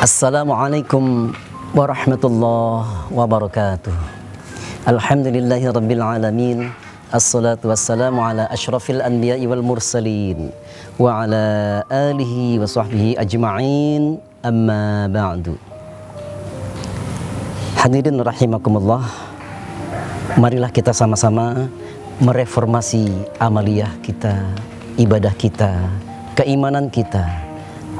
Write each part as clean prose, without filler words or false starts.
Assalamualaikum warahmatullahi wabarakatuh. Alhamdulillahi rabbil alamin. Assalatu wassalamu ala ashrafil anbiya'i wal mursalin wa ala alihi wa sahbihi ajma'in, amma ba'du. Hadirin rahimakumullah, marilah kita sama-sama mereformasi amaliyah kita, ibadah kita, keimanan kita,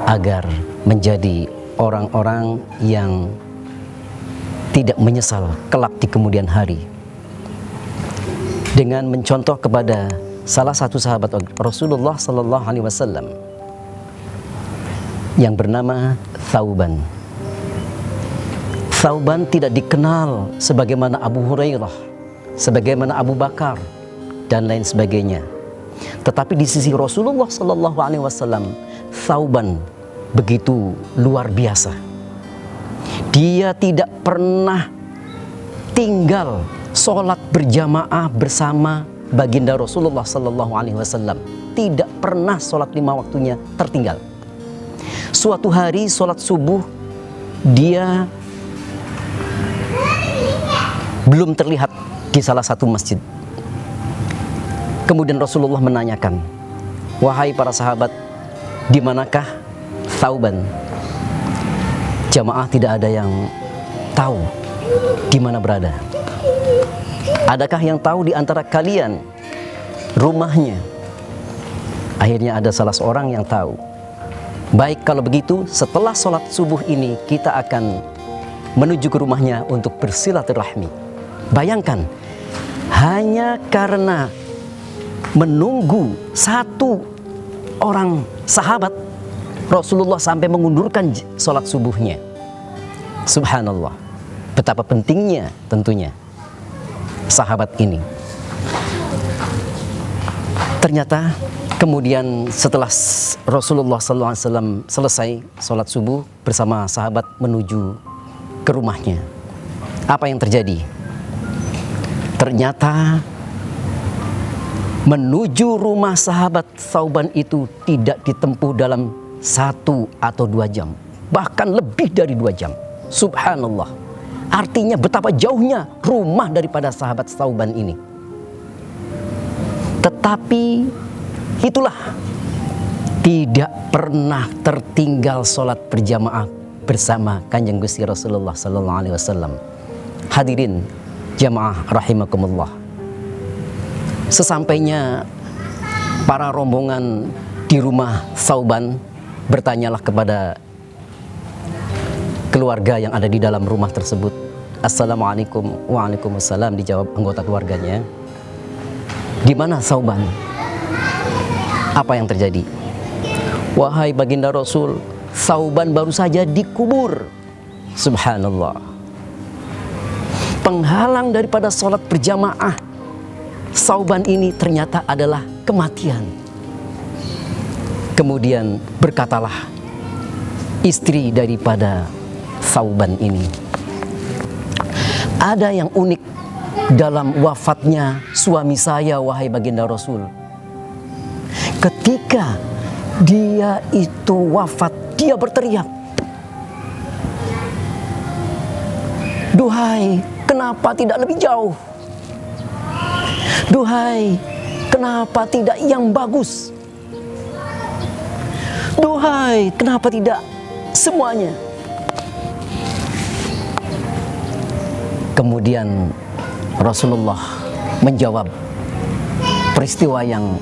agar menjadi orang-orang yang tidak menyesal kelak di kemudian hari, dengan mencontoh kepada salah satu sahabat Rasulullah Sallallahu Alaihi Wasallam yang bernama Thauban. Thauban tidak dikenal sebagaimana Abu Hurairah, sebagaimana Abu Bakar dan lain sebagainya. Tetapi di sisi Rasulullah Sallallahu Alaihi Wasallam, Thauban begitu luar biasa. Dia tidak pernah tinggal sholat berjamaah bersama baginda Rasulullah Sallallahu Alaihi Wasallam. Tidak pernah sholat 5 waktunya tertinggal. Suatu hari sholat subuh dia belum terlihat di salah satu masjid. Kemudian Rasulullah menanyakan, "Wahai para sahabat, di manakah Thauban?" Jamaah tidak ada yang tahu di mana berada. Adakah yang tahu di antara kalian rumahnya? Akhirnya ada salah seorang yang tahu. Baik, kalau begitu setelah sholat subuh ini kita akan menuju ke rumahnya untuk bersilaturahmi. Bayangkan, hanya karena menunggu satu orang sahabat, Rasulullah sampai mengundurkan sholat subuhnya. Subhanallah, betapa pentingnya tentunya sahabat ini. Ternyata kemudian setelah Rasulullah SAW selesai sholat subuh bersama sahabat menuju ke rumahnya, apa yang terjadi? Ternyata menuju rumah sahabat Thauban itu tidak ditempuh dalam 1 atau 2 jam, bahkan lebih dari 2 jam. Subhanallah, artinya betapa jauhnya rumah daripada sahabat Thauban ini. Tetapi itulah, tidak pernah tertinggal sholat berjamaah bersama Kanjeng Gusti Rasulullah Sallallahu Alaihi Wasallam. Hadirin jamaah rahimakumullah, sesampainya para rombongan di rumah Thauban, bertanyalah kepada keluarga yang ada di dalam rumah tersebut. Assalamualaikum. Waalaikumsalam, dijawab anggota keluarganya. Di mana Thauban? Apa yang terjadi? Wahai baginda Rasul, Thauban baru saja dikubur. Subhanallah, penghalang daripada sholat berjamaah Thauban ini ternyata adalah kematian. Kemudian berkatalah istri daripada Thauban ini, "Ada yang unik dalam wafatnya suami saya, wahai baginda Rasul. Ketika dia itu wafat, dia berteriak, 'Duhai, kenapa tidak lebih jauh? Duhai, kenapa tidak yang bagus? Duhai, kenapa tidak semuanya?' Kemudian Rasulullah menjawab peristiwa yang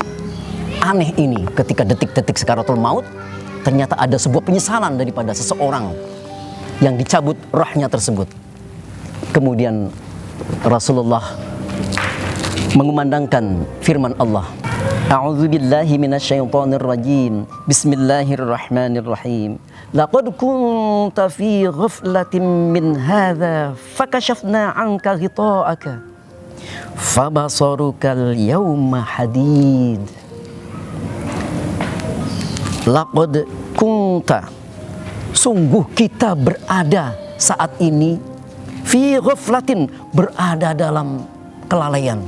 aneh ini. Ketika detik-detik sakaratul maut, ternyata ada sebuah penyesalan daripada seseorang yang dicabut rohnya tersebut. Kemudian Rasulullah mengumandangkan firman Allah, "A'udzubillahi minasyaitonirrajim. Bismillahirrahmanirrahim. Laqad kunta fi ghaflatin min hadza fakashafna 'anka ghita'aka fabasarukal yawma hadid." Laqad kunta, sungguh kita berada saat ini, fi ghaflatin, berada dalam kelalaian.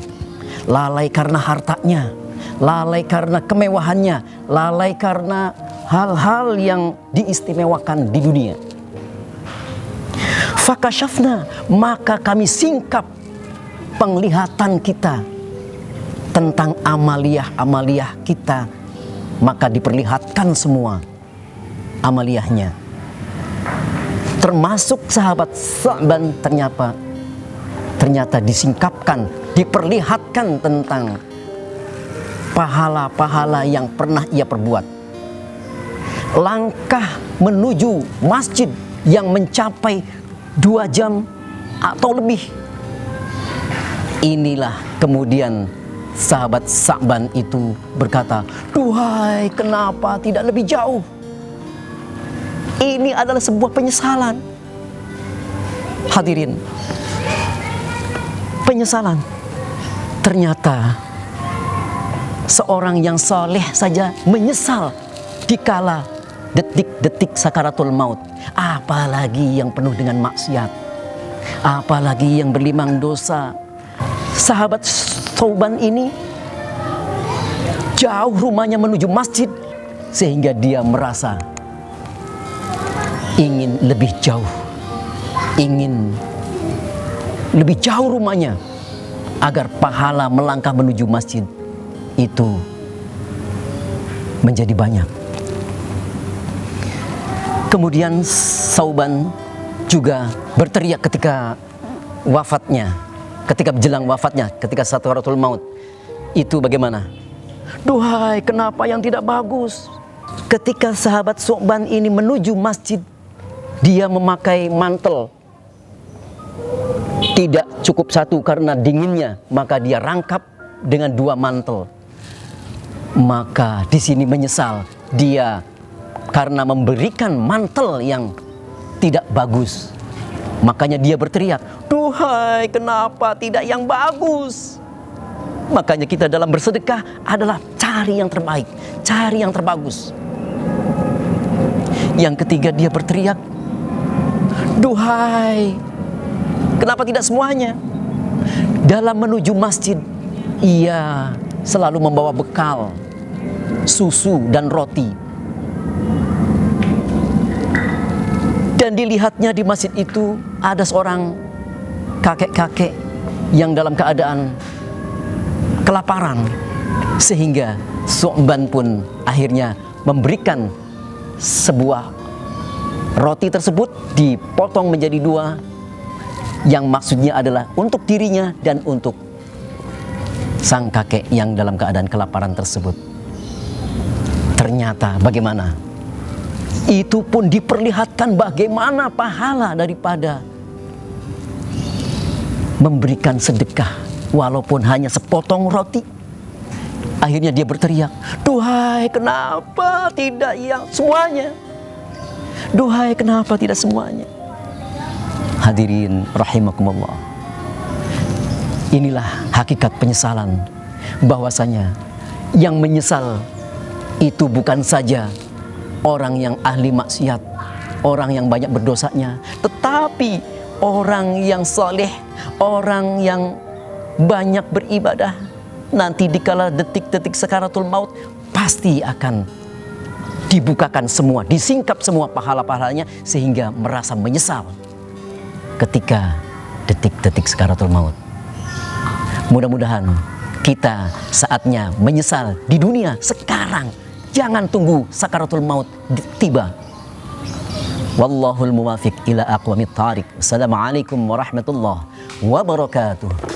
Lalai karena hartanya, lalai karena kemewahannya, lalai karena hal-hal yang diistimewakan di dunia. Fakashafna, maka kami singkap penglihatan kita tentang amaliyah kita, maka diperlihatkan semua amaliyahnya. Termasuk sahabat Sa'ban ternyata disingkapkan, diperlihatkan tentang pahala-pahala yang pernah ia perbuat. Langkah menuju masjid yang mencapai 2 jam atau lebih. Inilah kemudian sahabat Sa'ban itu berkata, "Duhai, kenapa tidak lebih jauh?" Ini adalah sebuah penyesalan. Hadirin, penyesalan. Ternyata seorang yang saleh saja menyesal dikala detik-detik sakaratul maut, apalagi yang penuh dengan maksiat, apalagi yang berlimang dosa. Sahabat Thauban ini jauh rumahnya menuju masjid, sehingga dia merasa ingin lebih jauh, ingin lebih jauh rumahnya agar pahala melangkah menuju masjid itu menjadi banyak. Kemudian Thauban juga berteriak ketika wafatnya, ketika menjelang wafatnya, ketika sakaratul maut itu bagaimana? "Duhai, kenapa yang tidak bagus?" Ketika sahabat Thauban ini menuju masjid, dia memakai mantel. Tidak cukup satu karena dinginnya, maka dia rangkap dengan 2 mantel. Maka di sini menyesal dia karena memberikan mantel yang tidak bagus. Makanya dia berteriak, "Duhai, kenapa tidak yang bagus?" Makanya kita dalam bersedekah adalah cari yang terbaik, cari yang terbagus. Yang ketiga dia berteriak, "Duhai, kenapa tidak semuanya?" Dalam menuju masjid, ia selalu membawa bekal, susu dan roti. Dan dilihatnya di masjid itu ada seorang kakek-kakek yang dalam keadaan kelaparan. Sehingga Thauban pun akhirnya memberikan sebuah roti tersebut, dipotong menjadi 2, yang maksudnya adalah untuk dirinya dan untuk sang kakek yang dalam keadaan kelaparan tersebut. Ternyata bagaimana? Itu pun diperlihatkan bagaimana pahala daripada memberikan sedekah walaupun hanya sepotong roti. Akhirnya dia berteriak, "Duhai, kenapa tidak yang semuanya? Duhai, kenapa tidak semuanya?" Hadirin rahimakumullah. Inilah hakikat penyesalan, bahwasanya yang menyesal itu bukan saja orang yang ahli maksiat, orang yang banyak berdosanya, tetapi orang yang saleh, orang yang banyak beribadah. Nanti dikala detik-detik sakaratul maut pasti akan dibukakan semua, disingkap semua pahala-pahalanya, sehingga merasa menyesal ketika detik-detik sakaratul maut. Mudah-mudahan kita saatnya menyesal di dunia sekarang. Jangan tunggu sakaratul maut tiba. Wallahul muwafiq ila aqwamit thariq. Assalamualaikum warahmatullahi wabarakatuh.